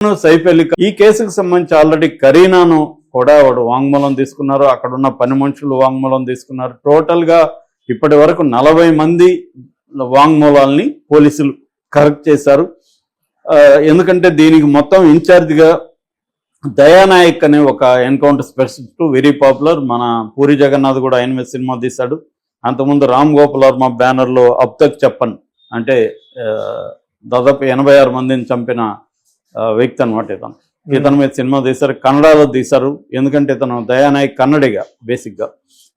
సైఫ్ అలీ ఖాన్ ఈ కేసుకు సంబంధించి ఆల్రెడీ కరీనాను కూడా వాడు వాంగ్మూలం తీసుకున్నారు, అక్కడ ఉన్న పని మనుషులు వాంగ్మూలం తీసుకున్నారు. టోటల్ గా ఇప్పటి వరకు 40 మంది వాంగ్మూలాల్ని పోలీసులు కరెక్ట్ చేశారు. ఎందుకంటే దీనికి మొత్తం ఇన్ఛార్జిగా దయానాయక్ అనే ఒక ఎన్కౌంటర్ స్పెషలిస్ట్, వెరీ పాపులర్. మన పూరి జగన్నాథ్ కూడా ఆయన మీద సినిమా తీశాడు. అంతకుముందు రామ్ గోపాల్ వర్మ బ్యానర్లో అబ్ తక్ చెప్పన్ అంటే దాదాపు 86 మందిని చంపిన వ్యక్తి అనమాట. ఇతని మీద సినిమా తీశారు, కన్నడలో తీశారు. ఎందుకంటే ఇతను దయానాయక్ కన్నడిగా బేసిక్గా.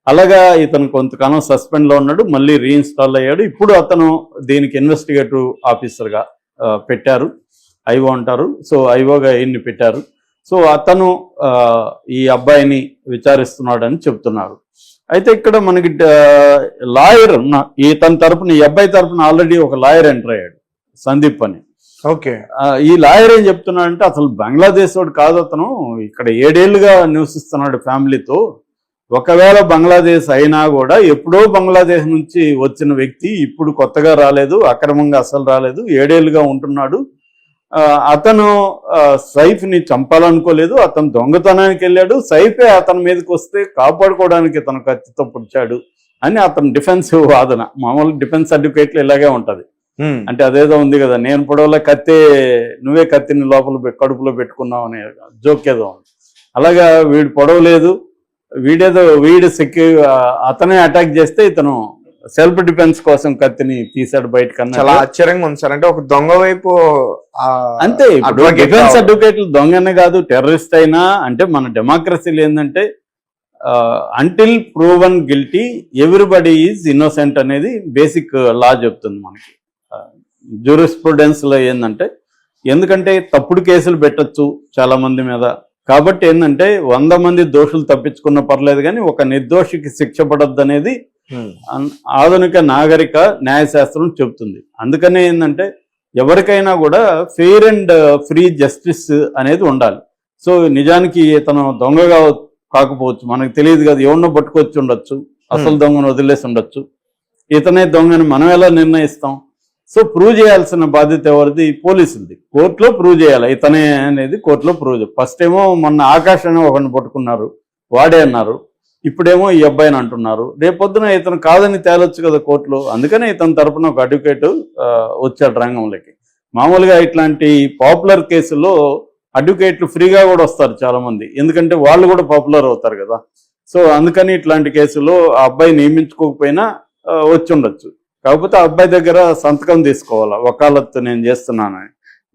అలాగా ఇతను కొంతకాలం సస్పెండ్లో ఉన్నాడు, మళ్ళీ రీఇన్స్టాల్ అయ్యాడు. ఇప్పుడు అతను దీనికి ఇన్వెస్టిగేటివ్ ఆఫీసర్గా పెట్టారు, ఐఓ అంటారు. సో ఐఓగా ఈయన్ని పెట్టారు. సో అతను ఈ అబ్బాయిని విచారిస్తున్నాడని చెప్తున్నారు. అయితే ఇక్కడ మనకి లాయర్ ఇతని తరపున, ఈ అబ్బాయి తరపున ఆల్రెడీ ఒక లాయర్ ఎంటర్ అయ్యాడు, సందీప్ అని. ఓకే. ఈ లాయర్ ఏం చెప్తున్నాడంటే అసలు బంగ్లాదేశ్ వాడు కాదు అతను, ఇక్కడ 7 ఏళ్లుగా నివసిస్తున్నాడు ఫ్యామిలీతో. ఒకవేళ బంగ్లాదేశ్ అయినా కూడా ఎప్పుడో బంగ్లాదేశ్ నుంచి వచ్చిన వ్యక్తి, ఇప్పుడు కొత్తగా రాలేదు, అక్రమంగా అసలు రాలేదు, 7 ఏళ్లుగా ఉంటున్నాడు. అతను సైఫ్ని చంపాలనుకోలేదు, అతను దొంగతనానికి వెళ్ళాడు, సైఫే అతని మీదకి వస్తే కాపాడుకోవడానికి ఇతను కత్తితో పుడిచాడు అని అతను డిఫెన్స్ వాదన. మామూలు డిఫెన్స్ అడ్వకేట్లు ఇలాగే ఉంటది. అంటే అదేదో ఉంది కదా, నేను పొడవలో కత్తే నువ్వే కత్తిని లోపల కడుపులో పెట్టుకున్నావు అనే జోక్ ఏదో ఉంది. అలాగా వీడు పొడవలేదు, వీడు అతనే అటాక్ చేస్తే ఇతను సెల్ఫ్ డిఫెన్స్ కోసం కత్తిని తీశాడు బయటకన్నా. చాలా ఆశ్చర్యంగా ఉంది సార్. అంటే ఒక దొంగ వైపు అంతే. ఇప్పుడు డిఫెన్స్ అడ్వకేట్లు దొంగనే కాదు, టెర్రరిస్ట్ అయినా. అంటే మన డెమోక్రసీలు ఏంటంటే until proven guilty everybody is innocent అనేది బేసిక్ లా చెప్తుంది మనకి. జ్యూరిస్ప్రుడెన్స్ లో ఏంటంటే, ఎందుకంటే తప్పుడు కేసులు పెట్టచ్చు చాలా మంది మీద. కాబట్టి ఏంటంటే 100 మంది దోషులు తప్పించుకున్న పర్లేదు, కానీ ఒక నిర్దోషికి శిక్ష పడద్దు అనేది ఆధునిక నాగరిక న్యాయశాస్త్రం చెబుతుంది. అందుకనే ఏంటంటే ఎవరికైనా కూడా ఫెయిర్ అండ్ ఫ్రీ జస్టిస్ అనేది ఉండాలి. సో నిజానికి ఇతను దొంగగా కాకపోవచ్చు, మనకు తెలియదు కదా, ఎవరినో పట్టుకొచ్చి ఉండొచ్చు, అసలు దొంగను వదిలేసి ఉండొచ్చు. ఇతనే దొంగని మనం ఎలా నిర్ణయిస్తాం? సో ప్రూవ్ చేయాల్సిన బాధ్యత ఎవరిది? పోలీసులది. కోర్టులో ప్రూవ్ చేయాలి ఇతనే అనేది, కోర్టులో ప్రూవ్ చేయాలి. ఫస్ట్ ఏమో మొన్న ఆకాష్ అని ఒకరిని పట్టుకున్నారు, వాడే అన్నారు. ఇప్పుడేమో ఈ అబ్బాయిని అంటున్నారు. రేపొద్దున ఇతను కాదని తేలొచ్చు కదా కోర్టులో. అందుకనే ఇతని తరపున ఒక అడ్వకేట్ వచ్చాడు రంగంలోకి. మామూలుగా ఇట్లాంటి పాపులర్ కేసుల్లో అడ్వకేట్లు ఫ్రీగా కూడా వస్తారు చాలా మంది, ఎందుకంటే వాళ్ళు కూడా పాపులర్ అవుతారు కదా. సో అందుకని ఇట్లాంటి కేసుల్లో ఆ అబ్బాయి నియమించుకోకపోయినా వచ్చి ఉండొచ్చు. కాకపోతే ఆ అబ్బాయి దగ్గర సంతకం తీసుకోవాలా, వకాలత్తు నేను చేస్తున్నానని.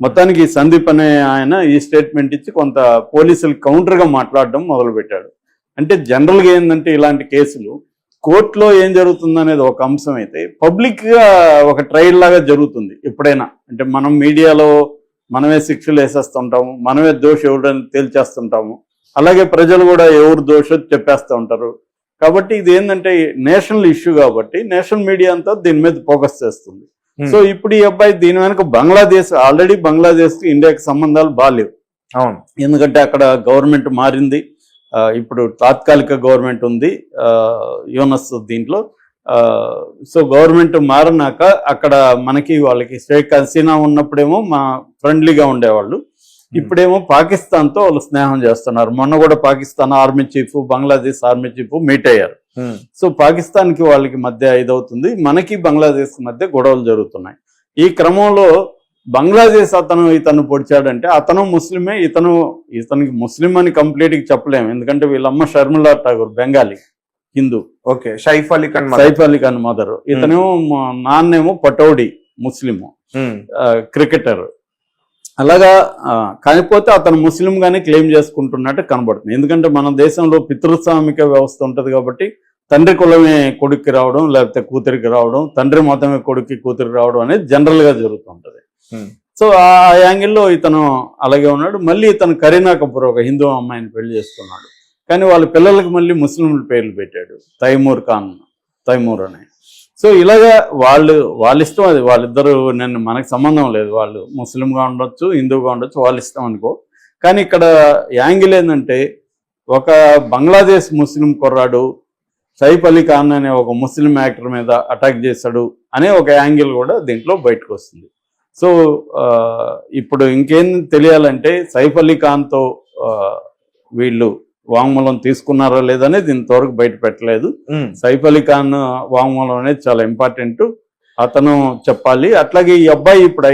మొత్తానికి ఈ సందీప్ అనే ఆయన ఈ స్టేట్మెంట్ ఇచ్చి కొంత పోలీసులు కౌంటర్గా మాట్లాడడం మొదలుపెట్టాడు. అంటే జనరల్గా ఏంటంటే ఇలాంటి కేసులు కోర్టులో ఏం జరుగుతుంది అనేది ఒక అంశం అయితే, పబ్లిక్గా ఒక ట్రయల్ లాగా జరుగుతుంది ఎప్పుడైనా. అంటే మనం మీడియాలో మనమే శిక్షలు వేసేస్తుంటాము, మనమే దోషి ఎవడని తేల్చేస్తుంటాము. అలాగే ప్రజలు కూడా ఎవరు దోషం చెప్పేస్తూ ఉంటారు. కాబట్టి ఇది ఏంటంటే నేషనల్ ఇష్యూ కాబట్టి నేషనల్ మీడియా అంతా దీని మీద ఫోకస్ చేస్తుంది. సో ఇప్పుడు ఈ అబ్బాయి దీని వెనక బంగ్లాదేశ్, ఆల్రెడీ బంగ్లాదేశ్కి ఇండియాకి సంబంధాలు బాగాలేవు. అవును, ఎందుకంటే అక్కడ గవర్నమెంట్ మారింది. ఇప్పుడు తాత్కాలిక గవర్నమెంట్ ఉంది యూనస్ దీంట్లో. సో గవర్నమెంట్ మారినాక అక్కడ మనకి వాళ్ళకి షేక్ హసీనా ఉన్నప్పుడేమో మా ఫ్రెండ్లీగా ఉండేవాళ్ళు, ఇప్పుడేమో పాకిస్తాన్తో వాళ్ళు స్నేహం చేస్తున్నారు. మొన్న కూడా Pakistan army chief, Bangladesh army chief meet అయ్యారు. సో పాకిస్తాన్కి వాళ్ళకి మధ్య ఇదవుతుంది, మనకి బంగ్లాదేశ్ మధ్య గొడవలు జరుగుతున్నాయి. ఈ క్రమంలో బంగ్లాదేశ్ ఇతను పొడిచాడంటే అతను ముస్లిమే, ఇతనికి ముస్లిం అని కంప్లీట్గా చెప్పలేము. ఎందుకంటే వీళ్ళమ్మ షర్మిలా ఠాగూర్ బెంగాలీ హిందూ. ఓకే. సైఫ్ అలీ ఖాన్ మదర్. ఇతనేమో నాన్నేమో పటౌడి ముస్లిము, క్రికెటర్. అలాగా కాకపోతే అతను ముస్లింగానే క్లెయిమ్ చేసుకుంటున్నట్టు కనబడుతుంది. ఎందుకంటే మన దేశంలో పితృస్వామిక వ్యవస్థ ఉంటుంది కాబట్టి తండ్రి కులమే కొడుక్కి రావడం, లేకపోతే కూతురికి రావడం, తండ్రి మతమే కొడుక్కి కూతురికి రావడం అనేది జనరల్గా జరుగుతుంటుంది. సో ఆ యాంగిల్లో ఇతను అలాగే ఉన్నాడు. మళ్ళీ ఇతను కరీనా కపూర్ ఒక హిందూ అమ్మాయిని పెళ్లి చేసుకున్నాడు, కానీ వాళ్ళ పిల్లలకి మళ్ళీ ముస్లింల పేర్లు పెట్టాడు, తైమూర్ అని. సో ఇలాగా వాళ్ళ ఇష్టం అది, వాళ్ళిద్దరూ మనకు సంబంధం లేదు. వాళ్ళు ముస్లింగా ఉండొచ్చు, హిందూగా ఉండొచ్చు, వాళ్ళ ఇష్టం అనుకో. కానీ ఇక్కడ యాంగిల్ ఏంటంటే, ఒక బంగ్లాదేశ్ ముస్లిం కుర్రాడు సైఫ్ అలీ ఖాన్ అనే ఒక ముస్లిం యాక్టర్ మీద అటాక్ చేశాడు అనే ఒక యాంగిల్ కూడా దీంట్లో బయటకు వస్తుంది. సో ఇప్పుడు ఇంకేం తెలియాలంటే సైఫ్ అలీ ఖాన్తో వీళ్ళు వాంగ్మూలం తీసుకున్నారా లేదనేది ఇంతవరకు బయట పెట్టలేదు. సైఫ్ అలీ ఖాన్ వాంగ్మూలం అనేది చాలా ఇంపార్టెంట్, అతను చెప్పాలి. అట్లాగే ఈ అబ్బాయి ఇప్పుడు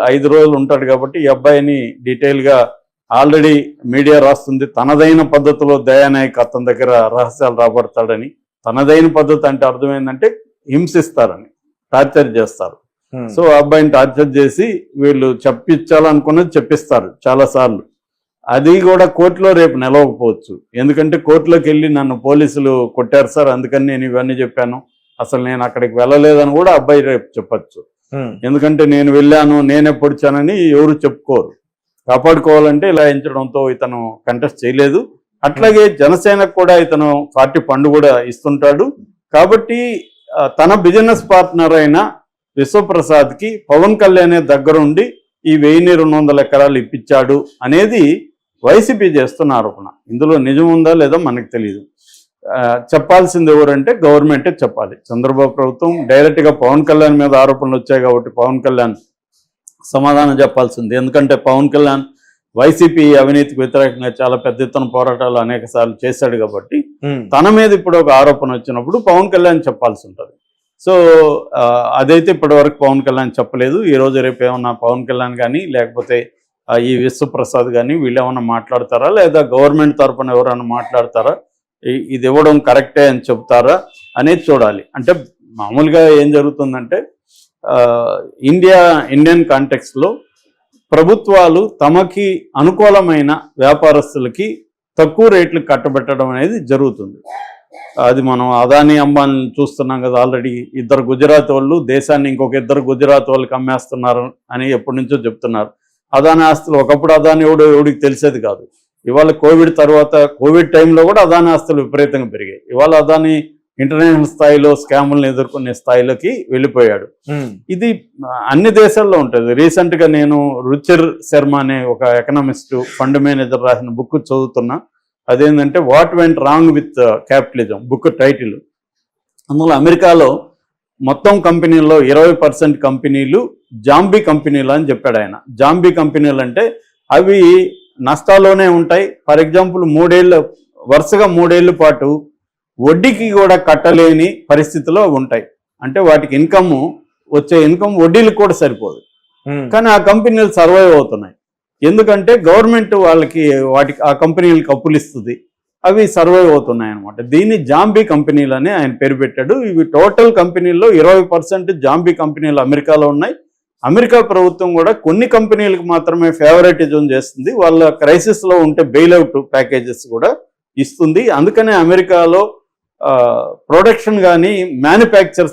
5 రోజులు ఉంటాడు కాబట్టి ఈ అబ్బాయిని డీటెయిల్గా ఆల్రెడీ మీడియా రాస్తుంది తనదైన పద్ధతిలో దయానాయక్ అతని దగ్గర రహస్యాలు రాబడతాడని. తనదైన పద్ధతి అంటే అర్థమైందంటే హింసిస్తారని, టార్చర్ చేస్తారు. సో ఆ అబ్బాయిని టార్చర్ చేసి వీళ్ళు చెప్పించాలనుకున్నది చెప్పిస్తారు చాలా సార్లు. అది కూడా కోర్టులో రేపు నిలవకపోవచ్చు, ఎందుకంటే కోర్టులోకి వెళ్ళి నన్ను పోలీసులు కొట్టారు సార్ అందుకని నేను ఇవన్నీ చెప్పాను, అసలు నేను అక్కడికి వెళ్ళలేదని కూడా అబ్బాయి రేపు చెప్పచ్చు. ఎందుకంటే నేను వెళ్ళాను నేనే పొడిచానని ఎవరు చెప్పుకోరు. కాపాడుకోవాలంటే ఇలా ఎంచడంతో ఇతను కంటెస్ట్ చేయలేదు. అట్లాగే జనసేనకు కూడా ఇతను పార్టీ ఫండ్ కూడా ఇస్తుంటాడు కాబట్టి తన బిజినెస్ పార్ట్నర్ అయిన విశ్వప్రసాద్కి పవన్ కళ్యాణ్ దగ్గరుండి ఈ 1200 ఎకరాలు ఇప్పించాడు అనేది వైసీపీ చేస్తున్న ఆరోపణ. ఇందులో నిజం ఉందా లేదా మనకు తెలియదు. చెప్పాల్సింది ఎవరంటే గవర్నమెంటే చెప్పాలి. చంద్రబాబు ప్రభుత్వం డైరెక్ట్గా పవన్ కళ్యాణ్ మీద ఆరోపణలు వచ్చాయి కాబట్టి పవన్ కళ్యాణ్ సమాధానం చెప్పాల్సింది. ఎందుకంటే పవన్ కళ్యాణ్ వైసీపీ అవినీతికి వ్యతిరేకంగా చాలా పెద్ద ఎత్తున పోరాటాలు అనేక సార్లు చేశాడు కాబట్టి తన మీద ఇప్పుడు ఒక ఆరోపణ వచ్చినప్పుడు పవన్ కళ్యాణ్ చెప్పాల్సి ఉంటుంది. సో అదైతే ఇప్పటి వరకు పవన్ కళ్యాణ్ చెప్పలేదు. ఈ రోజు రేపు ఏమన్నా పవన్ కళ్యాణ్ కానీ లేకపోతే ఈ విశ్వప్రసాద్ కానీ వీళ్ళు ఏమన్నా మాట్లాడతారా లేదా గవర్నమెంట్ తరఫున ఎవరైనా మాట్లాడతారా, ఇది ఇవ్వడం కరెక్టే అని చెప్తారా అనేది చూడాలి. అంటే మామూలుగా ఏం జరుగుతుందంటే ఇండియన్ కాంటెక్స్లో ప్రభుత్వాలు తమకి అనుకూలమైన వ్యాపారస్తులకి తక్కువ రేట్లు కట్టబెట్టడం అనేది జరుగుతుంది. అది మనం అదానీ అంబానీ చూస్తున్నాం కదా. ఆల్రెడీ 2 గుజరాత్ వాళ్ళు దేశాన్ని ఇంకొక 2 గుజరాత్ వాళ్ళకి అమ్మేస్తున్నారు అని ఎప్పటి నుంచో చెప్తున్నారు. అదానీ ఆస్తులు ఒకప్పుడు అదానీ ఎవడికి తెలిసేది కాదు. ఇవాళ కోవిడ్ తర్వాత కోవిడ్ టైంలో కూడా అదానీ ఆస్తులు విపరీతంగా పెరిగాయి. ఇవాళ అదానీ ఇంటర్నేషనల్ స్థాయిలో స్కాములను ఎదుర్కొనే స్థాయిలోకి వెళ్ళిపోయాడు. ఇది అన్ని దేశాల్లో ఉంటుంది. రీసెంట్ గా నేను రుచిర్ శర్మ అనే ఒక ఎకనామిస్ట్ ఫండ్ మేనేజర్ రాసిన బుక్ చదువుతున్నా. అదేంటంటే what went wrong with capitalism book title. అందులో అమెరికాలో మొత్తం కంపెనీల్లో 20% కంపెనీలు జాంబీ కంపెనీలు అని చెప్పాడు ఆయన. జాంబీ కంపెనీలు అంటే అవి నష్టాల్లోనే ఉంటాయి. ఫర్ ఎగ్జాంపుల్ వరుసగా 3 ఏళ్ల పాటు వడ్డీకి కూడా కట్టలేని పరిస్థితిలో ఉంటాయి. అంటే వాటికి వచ్చే ఇన్కమ్ వడ్డీలకు కూడా సరిపోదు. కానీ ఆ కంపెనీలు సర్వైవ్ అవుతున్నాయి. ఎందుకంటే గవర్నమెంట్ వాటికి ఆ కంపెనీలకు అప్పులు ఇస్తుంది, అవి సర్వైవ్ అవుతున్నాయి అనమాట. దీన్ని జాంబీ కంపెనీలు అని ఆయన పేరు పెట్టాడు. ఇవి టోటల్ కంపెనీల్లో 20% జాంబీ కంపెనీలు అమెరికాలో ఉన్నాయి. అమెరికా ప్రభుత్వం కూడా కొన్ని కంపెనీలకు మాత్రమే ఫేవరెటిజం చేస్తుంది. వాళ్ళ క్రైసిస్లో ఉంటే బెయిల్అవుట్ ప్యాకేజెస్ కూడా ఇస్తుంది. అందుకనే అమెరికాలో ప్రొడక్షన్ కానీ మ్యానుఫ్యాక్చర్